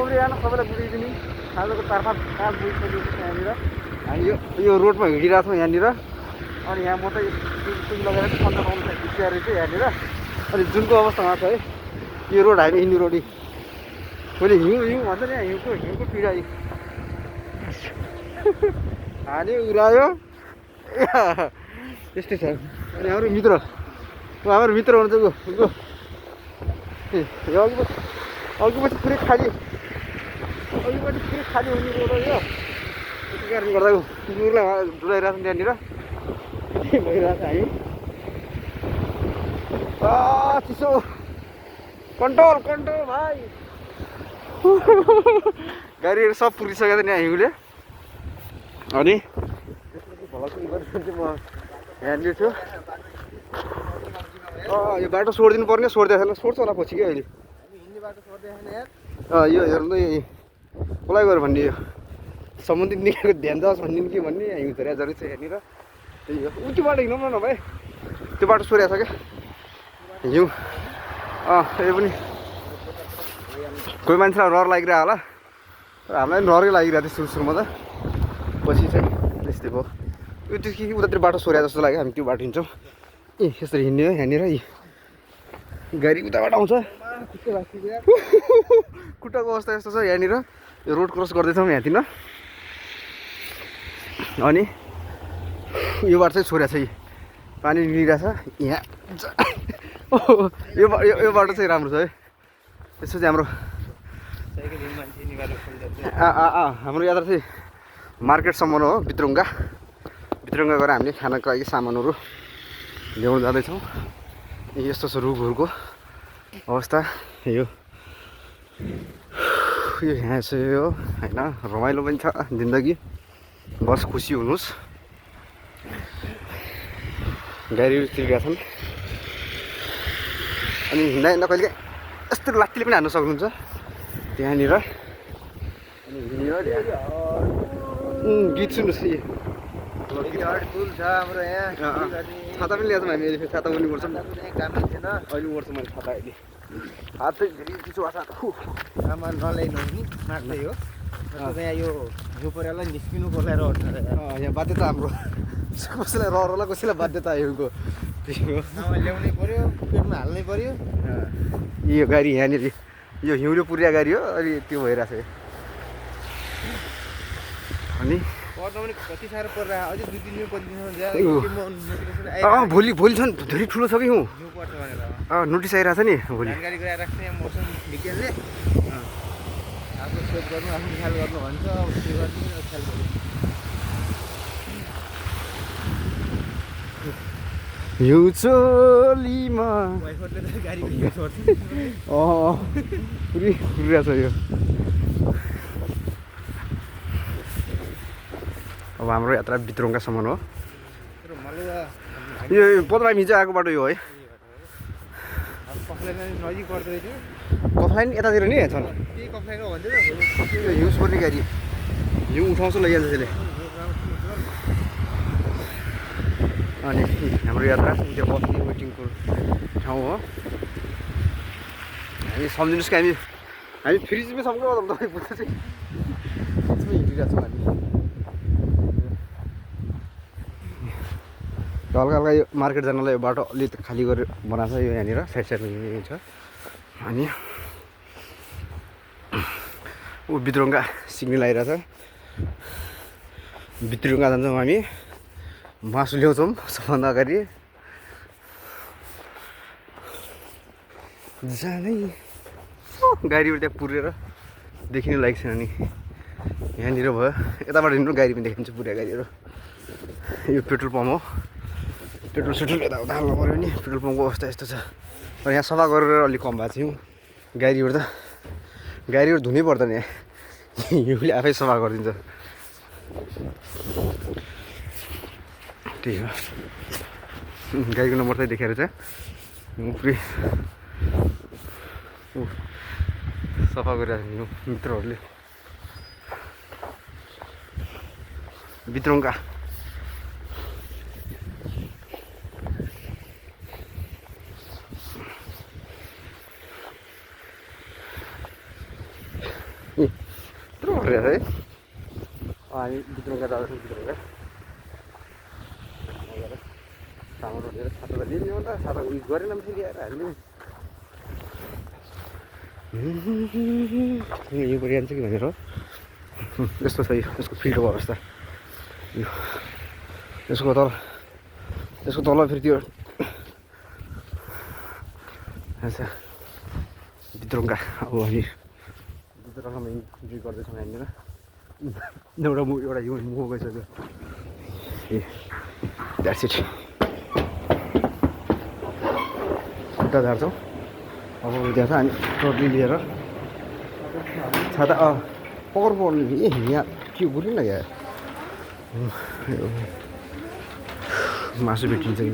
बिहान सबैलाई good evening. खाजाको 4-5 बजिसकेको छ यहाँनिर। हामी यो रोडमा हिँडिरहेको छौँ यहाँनिर। अनि यहाँ म चाहिँ सुन लगेर सन्चो पाउनु छ बिस्तारै चाहिँ यहाँनिर। अनि जुनको अवस्थामा छ है यो रोड, हामी हिँड्ने रोड। मैले हिउँ भन्छ नि, हिउँको पीडा हाल्यो उरायो त्यस्तै छ। अनि हाम्रो मित्र हुनुहुन्छ अघिपछि पुरै खाली हुने रोड हो यो। त्यसै कारणले गर्दा कुकुरलाई डुलाइरहेको छ त्यहाँनिर। त्यही भइरहेको छ। हामी चिसो कन्ट्रोल भाइ। गाडीहरू सब पुगिसकेको छ नि हिउँले। अनि भलक म यहाँनिर छु। यो बाटो छोडिदिनु पर्ने, छोड्दै छैन। छोड्छ होला पछि कि अहिले यो हेर्नु त कसलाई गऱ्यो भन्ने, यो सम्बन्धित निकायको ध्यान जाओस् भन्ने कि भन्ने हिउँ धेरै जरुरी छ यहाँनिर। त्यही हो, उल्टी बाटो हिँडौँ न भाइ। त्यो बाटो छोडिएको छ क्या हिउँ। यो पनि कोही मान्छेलाई रहर लागिरहेको होला, हामीलाई पनि रहरै लागिरहेको थियो सुरुमा त। पछि चाहिँ त्यस्तै भयो। यो त्यो कि उतातिर बाटो सोर्या जस्तो लाग्यो। हामी त्यो बाटो हिँड्छौँ। यसरी हिँड्ने हो यहाँनिर। गाडी उताबाट आउँछ। खुट्टाको अवस्था यस्तो छ यहाँनिर। यो रोड क्रस गर्दैछौँ यहाँतिर। अनि यो बाटो चाहिँ छोड्या छ। पानी निस्किरहेछ यहाँ। यो बाटो चाहिँ राम्रो छ है। यसो चाहिँ हाम्रो यात्रा चाहिँ मार्केटसम्म हो। भित्रङ्गा गएर हामीले खानाको लागि सामानहरू ल्याउनु जाँदैछौँ। यस्तो छ रुखहरूको अवस्था। यो यहाँ छ यो होइन, रमाइलो पनि छ जिन्दगी। बस खुसी हुनुहोस्। गाडीहरू तिर्खेका छन्। अनि हिँड्दा कहिले यस्तो लात्तीले पनि हान्नु सक्नुहुन्छ त्यहाँनिर। अनि गीत सुन्नुहोस्। पुल छ हाम्रो यहाँ। छाता पनि ल्याएको छौँ हामी। अहिले छाता पनि पर्छ अहिले पर्छ। मैले छाता अहिले हात चाहिँ धेरै चिसो भएको छ। सामान नल्याइनु नि मात्रै हो। यहाँ यो परेलाई निस्किनु पर्ला रहर छ। यहाँ बाध्यता हाम्रो। कसैलाई रहर होला, कसैलाई बाध्यता हिउँको। सामान ल्याउनै पर्यो, पेटमा हाल्नै पर्यो। यो गाडी यहाँनिर यो हिउँले पुर्या गाडी हो। अनि त्यो भइरहेको छ। अनि पर्दा पनि कति साह्रो परिरहेको। अझै 2-3 दिन भोलि झन् धेरै ठुलो छ कि हिउँ पर्छ भनेर नोटिस आइरहेको छ नि। भोलि जानकारी गराइरहेको छ यहाँ मौसम विज्ञानले। आफ्नो सोच गर्नु, आफ्नो ख्याल गर्नु भन्छ। अब के गर्नु, ख्याल गर्नु। हिउँ चोलीमा गाडी पुरिरहेको छ यो। अब हाम्रो यात्रा भित्रङ्गासम्म हो। यो पदमामी चाहिँ आएको बाटो यो है। कफलाइन यतातिर नि छन्। यो हिउँ छोड्ने गाडी, हिउँ उठाउँछ लैजान्छ त्यसले। अनि हाम्रो यात्रा त्यो बस्ने वेटिङको ठाउँ हो। हामी सम्झिनुहोस् कि हामी फ्रिजमै सम्झौँ तपाईँ बुझ्छ चाहिँ त्यसमै हिँडिरहेको छौँ हामी। हल्का यो मार्केट जानलाई यो बाटो अलिक खाली गरेर बनाएको छ। यो यहाँनिर साइडमा छ। अनि ऊ भित्रङ्गा सिग्नल आइरहेछ। भित्रङ्गा जान्छौँ हामी। मासु ल्याउँछौँ सबभन्दा अगाडि। जानै गाडीहरू त्यहाँ पुरेर देखिनु लायक छैन नि। यहाँनिर भयो यताबाट हिँड्नु गाडी पनि देखिन्छ पुरा गाडीहरू। यो पेट्रोल पम्प हो। पेट्रोल सेट्रोल यताउता हाल्नु पऱ्यो नि। पेट्रोल पम्पको अवस्था यस्तो छ। तर यहाँ सफा गरेर अलिक कम भएको थियो। गाडीहरू धुनै पर्दैन यहाँ। हिउँले आफै सफा गरिदिन्छ। त्यही हो। गाडीको नम्बर चाहिँ देखाएर चाहिँ पुरै सफा गरिरहेको छ मित्रहरूले। भित्रङ्गा यत्रो रहेछ है हामी भित्रका जाँदैछौँ भित्रका सामान उठेर छाता त लिने हो त छाता उयो गरेन पनि फेरि आएर हामीले यो परि जान्छ कि भनेर यस्तो छ यो यसको फिल्डको अवस्था यो यसको तल फेरि त्यो अच्छा भित्रका अब हामी भित्रकामा इन्ट्री गर्दैछौँ यहाँनिर एउटा यो मुख गइसक्यो ए द्याट्स इट खुट्टा झार्छौँ अब त्यहाँ छ हामी ट्रली लिएर छाता पक्र पर्ने ए यहाँ के बुझ्नु न यहाँ मासु भेटिन्छ कि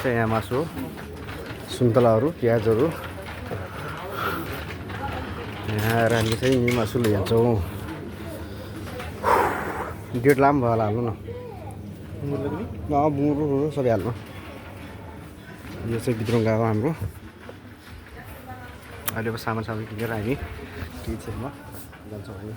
यहाँ मासु हो सुन्तलाहरू प्याजहरू यहाँ आएर हामी चाहिँ यहीँ मासु लैजान्छौँ डेढ लाम भयो होला हाल्नु न मुरु सबै हाल्नु यो चाहिँ भित्र गएको हाम्रो अहिले अब सामान किनेर हामी केही छैन जान्छौँ हामी